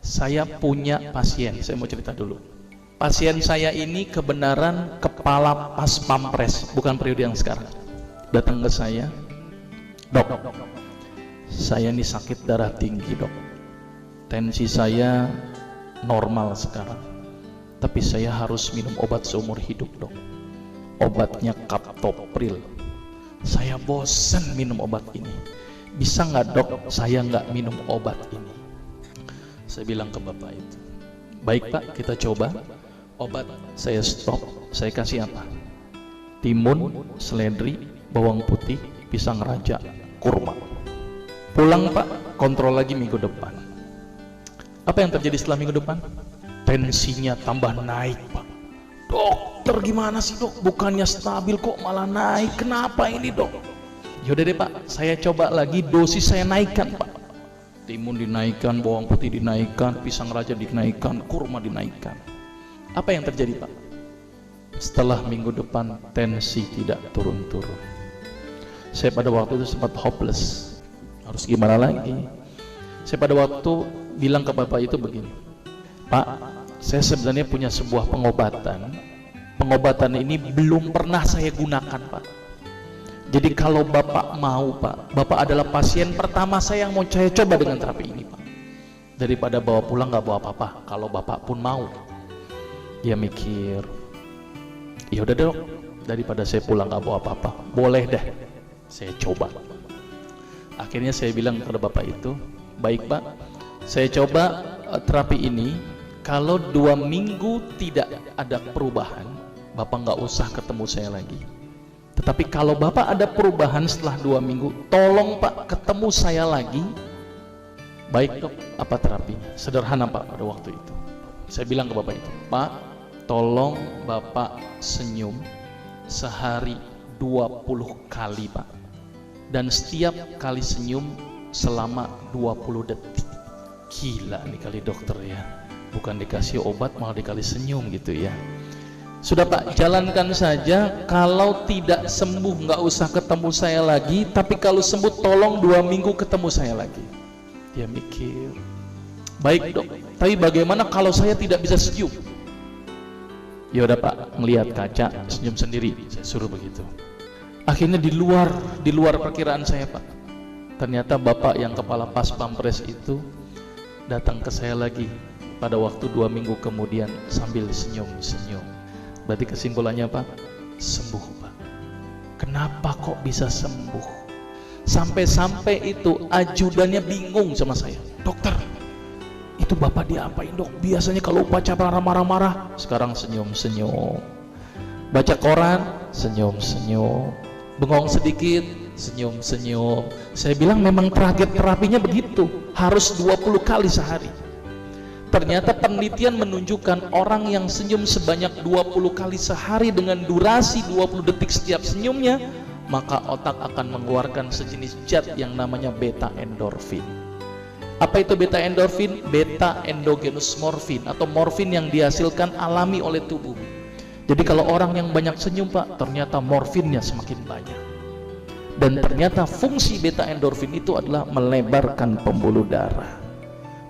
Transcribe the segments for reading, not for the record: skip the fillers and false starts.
Saya punya pasien, saya mau cerita dulu. Pasien saya ini kebenaran kepala pas pampres, bukan periode yang sekarang. Datang ke saya, dok, saya ini sakit darah tinggi dok. Tensi saya normal sekarang, tapi saya harus minum obat seumur hidup dok. Obatnya kaptopril. Saya bosan minum obat ini. Bisa nggak dok, saya nggak minum obat ini? Saya bilang ke bapak itu, baik pak, kita coba. Obat saya stop, saya kasih apa? Timun, seledri, bawang putih, pisang raja, kurma. Pulang pak, kontrol lagi minggu depan. Apa yang terjadi setelah minggu depan? Tensinya tambah naik pak. Dokter gimana sih dok? Bukannya stabil kok malah naik. Kenapa ini dok? Yaudah deh pak, saya coba lagi, dosis saya naikkan pak. Timun dinaikkan, bawang putih dinaikkan, pisang raja dinaikkan, kurma dinaikkan. Apa yang terjadi pak? Setelah minggu depan tensi tidak turun-turun. Saya pada waktu itu sempat hopeless. Harus gimana lagi? Saya pada waktu bilang ke bapak itu begini, pak, saya sebenarnya punya sebuah pengobatan. Pengobatan ini belum pernah saya gunakan pak. Jadi kalau bapak mau pak, bapak adalah pasien pertama saya yang mau saya coba dengan terapi ini pak. Daripada bawa pulang nggak bawa apa-apa, kalau bapak pun mau. Dia mikir, ya udah dok, daripada saya pulang nggak bawa apa-apa, boleh deh, saya coba. Akhirnya saya bilang kepada bapak itu, baik pak, saya coba terapi ini. Kalau 2 minggu tidak ada perubahan, bapak nggak usah ketemu saya lagi. Tetapi kalau bapak ada perubahan setelah 2 minggu, tolong pak ketemu saya lagi. Baik dok, apa terapinya? Sederhana pak pada waktu itu. Saya bilang ke bapak itu, pak, tolong bapak senyum sehari 20 kali pak. Dan setiap kali senyum selama 20 detik. Gila nih kali dokter ya. Bukan dikasih obat malah dikali senyum gitu ya. Sudah pak, jalankan saja. Kalau tidak sembuh nggak usah ketemu saya lagi. Tapi kalau sembuh tolong 2 minggu ketemu saya lagi. Dia mikir, baik dok, tapi bagaimana kalau saya tidak bisa senyum? Ya udah pak, ngelihat kaca senyum sendiri, saya suruh begitu. Akhirnya di luar perkiraan saya pak. Ternyata bapak yang kepala pas pampres itu datang ke saya lagi pada waktu 2 minggu kemudian sambil senyum-senyum. Berarti kesimpulannya pak, sembuh pak. Kenapa kok bisa sembuh? Sampai-sampai itu ajudannya bingung sama saya, dokter, itu bapak diapain dok? Biasanya kalau upacara marah-marah, sekarang senyum-senyum. Baca koran, senyum-senyum. Bengong sedikit, senyum-senyum. Saya bilang memang target terapinya begitu, harus 20 kali sehari. Ternyata penelitian menunjukkan orang yang senyum sebanyak 20 kali sehari dengan durasi 20 detik setiap senyumnya, maka otak akan mengeluarkan sejenis zat yang namanya beta endorfin. Apa itu beta endorfin? Beta endogenous morfin atau morfin yang dihasilkan alami oleh tubuh. Jadi kalau orang yang banyak senyum pak, ternyata morfinnya semakin banyak. Dan ternyata fungsi beta endorfin itu adalah melebarkan pembuluh darah.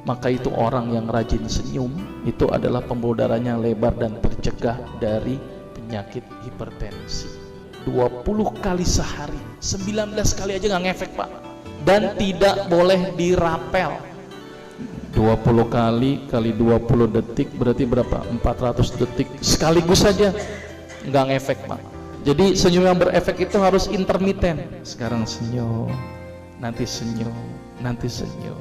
Maka itu orang yang rajin senyum itu adalah pembuluh darahnya lebar dan tercegah dari penyakit hipertensi. 20 kali sehari, 19 kali aja nggak ngefek pak. Dan tidak boleh dirapel. 20 kali 20 detik berarti berapa? 400 detik sekaligus saja nggak ngefek pak. Jadi senyum yang berefek itu harus intermiten. Sekarang senyum, nanti senyum, nanti senyum.